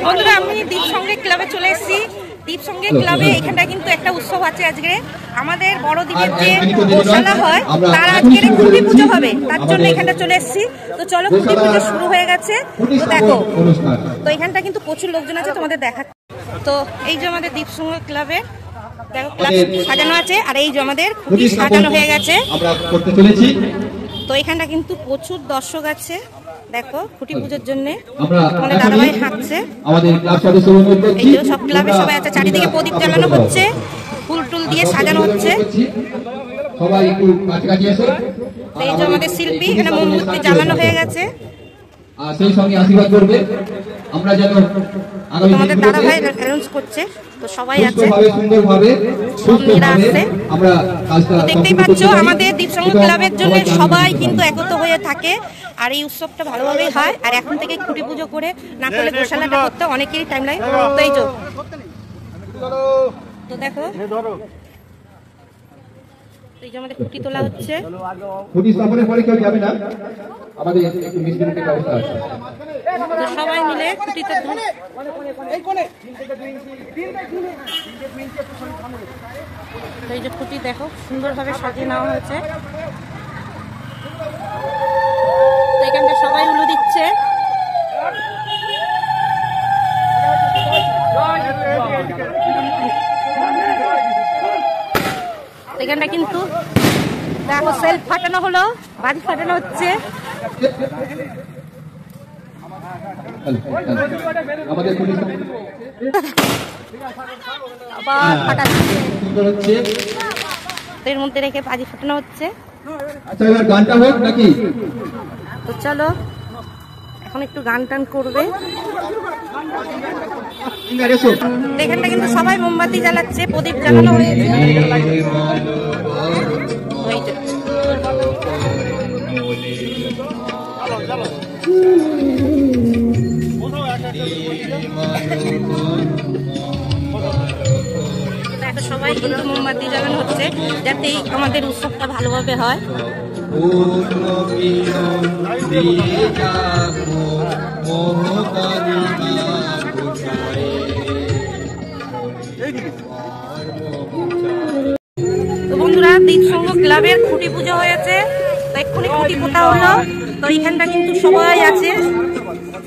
বন্ধুরা আমি দ্বীপ সঙ্গে ক্লাবে চলে এসেছি। দ্বীপ সঙ্গে ক্লাবে এখানটা কিন্তু একটা উৎসব আছে আজকে। আমাদের বড় দ্বীপের যে গোশালা হয় তার আজকে খুঁটি পুজো হবে, তার জন্য এখানটা চলে এসেছি। তো চলো, খুঁটি পুজো শুরু হয়ে গেছে। তো দেখো, তো এখানটা কিন্তু প্রচুর লোকজন আছে, তোমাদের দেখা। তো এই যে আমাদের দ্বীপ সঙ্গ ক্লাবের দেখো ক্লাব সাজানো আছে, আর এই যে আমাদের খুঁটি সাজানো হয়ে গেছে। তো এখানটা কিন্তু প্রচুর দর্শক আছে, দেখো খুঁটি পুজোর জন্য আমাদের দাদাভাই হাঁটছে। এই যে সব ক্লাবে সবাই আছে, চারিদিকে প্রদীপ জ্বালানো হচ্ছে, ফুল টুল দিয়ে সাজানো হচ্ছে। এই যে আমাদের শিল্পী, এখানে মোমবাতি জ্বালানো হয়ে গেছে। সেই সঙ্গে আশীর্বাদ করবে আমরা যেন আমাদের দাদাভাই অ্যানাউন্স করছে। তো সবাই আছে, সুন্দরভাবে আসছে। আমরা দেখতেই পাচ্ছ আমাদের দ্বীপসঙ্গ ক্লাবের জন্য সবাই কিন্তু একত্র হয়ে থাকে, আর এই উৎসবটা ভালোভাবেই হয়। আর এখন থেকে খুঁটি পুজো করে না করলে গোশালাটা করতে অনেকেরই টাইম লাগে। তো এই তো দেখো, এই যে আমাদের খুঁটি তোলা হচ্ছে। খুঁটি স্থাপনের পরে কেউ যাবে না, আমাদের একটু মিষ্টিমুখের ব্যবস্থা আছে। তো সবাই মিলে খুঁটিতে এই যে খুঁটি দেখো সুন্দরভাবে সাজিয়ে নেওয়া হয়েছে। তো এখানটা সবাই উলু দিচ্ছে। এখানটা কিন্তু দেখো সেলফ ফাটানো হলো, বাজি ফাটানো হচ্ছে। আবার ফাটাচ্ছে, এর মধ্যে রেখে বাজি ফাটানো হচ্ছে। আচ্ছা, এবার গানটা হোক নাকি? তো চলো এখন একটু গান টান করবে। এখানটা কিন্তু সবাই মোমবাতি জ্বালাচ্ছে, প্রদীপ জ্বালানো হয়েছে। সবাই কিন্তু মোমবাতি জ্বালানো হচ্ছে যাতে আমাদের উৎসবটা ভালোভাবে হয়। তো বন্ধুরা, দ্বীপসঙ্গ ক্লাবের খুঁটি পুজো হয়েছে, তো এক্ষুনি খুঁটি পোতা হলো। তো এখানটা কিন্তু সবাই আছে,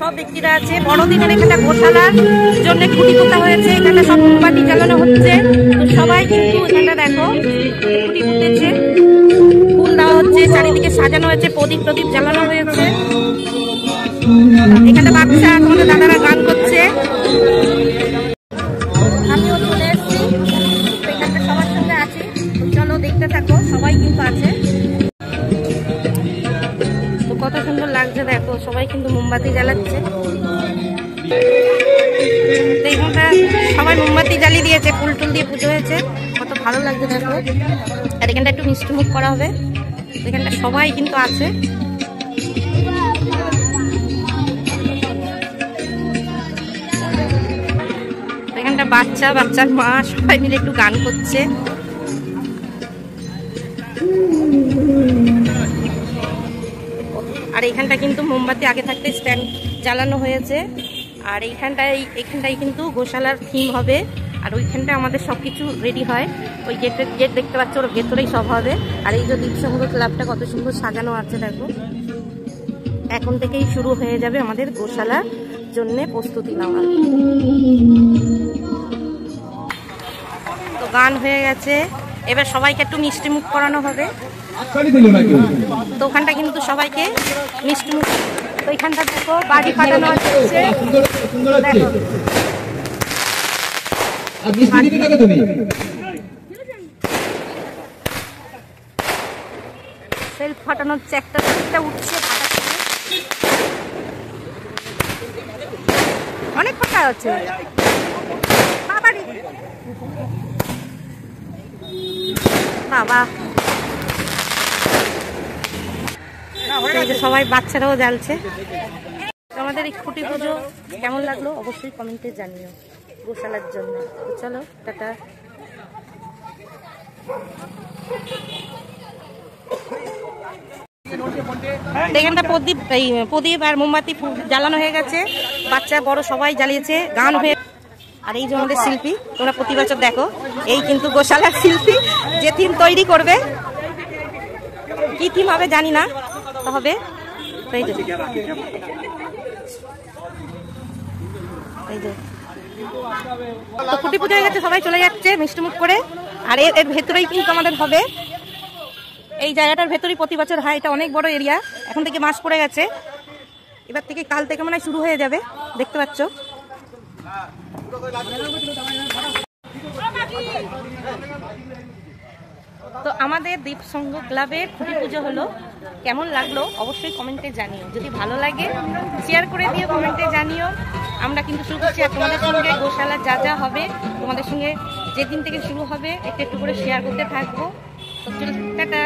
সব ব্যক্তিরা আছে। বড়দিনের এখানটা গোশালার জন্য খুঁটি পোতা হয়েছে, এখানে সব মোমবাতি জ্বালানো হচ্ছে। তো সবাই কিন্তু এখানটা দেখো খুঁটি পুঁতেছে, ফুল দেওয়া হচ্ছে, চারিদিকে সাজানো হয়েছে, প্রদীপ প্রদীপ জ্বালানো হয়েছে। এখানে বাচ্চা তোমাদের দাদারা গান করছে। আমিও চলে এসেছি, এখানটা সবার সঙ্গে আছি। চলো দেখতে থাকো, সবাই কিন্তু আছে। তো কত সুন্দর লাগছে দেখো, সবাই কিন্তু মোমবাতি জ্বালাচ্ছে। এখানটা সবাই মোমবাতি জ্বালিয়ে দিয়েছে, ফুল টুল দিয়ে পুজো হয়েছে, কত ভালো লাগছে দেখো। আর এখানটা একটু মিষ্টি মুখ করা হবে, এখানটা সবাই কিন্তু আছে। এখানটা বাচ্চা, বাচ্চার মা সবাই মিলে একটু গান করছে। আর এখানটা কিন্তু মোমবাতি আগে থাকতে স্ট্যান্ড জ্বালানো হয়েছে। আর এখানটাই কিন্তু গোশালার থিম হবে। আর ওইখানটা আমাদের সবকিছু রেডি হয়, ওই গেট দেখতে পাচ্ছ, ওর ভেতরেই সব হবে। আর এই যে দ্বীপসঙ্গ ক্লাবটা কত সুন্দর সাজানো আছে দেখো। এখন থেকেই শুরু হয়ে যাবে আমাদের গোশালার জন্য প্রস্তুতি নেওয়া। তো গান হয়ে গেছে, এবার সবাইকে একটু মিষ্টি মুখ করানো হবে। তো ওখানটা কিন্তু সবাইকে মিষ্টি মুখ। তো এখানটা দেখো বাজি ফাটানো হচ্ছে। সেলফ ফাটানো হচ্ছে, একটা উঠছে, অনেক ফাটা হচ্ছে। বাবা, সবাই বাচ্চারাও জ্বালছে। আমাদের এই খুঁটি পুজো কেমন লাগলো অবশ্যই কমেন্টে জানিও গোশালার জন্য। চলো টাটা। তো এখানটা প্রদীপ আর মোমবাতি জ্বালানো হয়ে গেছে, বাচ্চা বড় সবাই জ্বালিয়েছে, গান হয়ে। আর এই যে আমাদের শিল্পী, তোমরা প্রতি বছর দেখো, এই কিন্তু গোশালার শিল্পী যে থিম তৈরি করবে, কি থিম হবে জানি না, হবে এই যে তো খুঁটি পুজো হয়ে গেছে, সবাই চলে যাচ্ছে মিষ্টিমুখ করে। আর এর ভেতরেই কিন্তু আমাদের হবে, এই জায়গাটার ভেতরেই প্রতি বছর হয়। এটা অনেক বড় এরিয়া, এখন থেকে মাস পড়ে গেছে, এবার থেকে কাল থেকে মনে হয় শুরু হয়ে যাবে, দেখতে পাচ্ছ। তো আমাদের দ্বীপসঙ্গ ক্লাবের খুঁটি পুজো হলো, কেমন লাগলো অবশ্যই কমেন্টে জানিও। যদি ভালো লাগে শেয়ার করে দিও, কমেন্টে জানিও। আমরা কিন্তু শুরু করছি, আর তোমাদের সঙ্গে গোশালা যা যা হবে তোমাদের সঙ্গে যেদিন থেকে শুরু হবে একটু একটু করে শেয়ার করতে থাকবো। তো টাটা।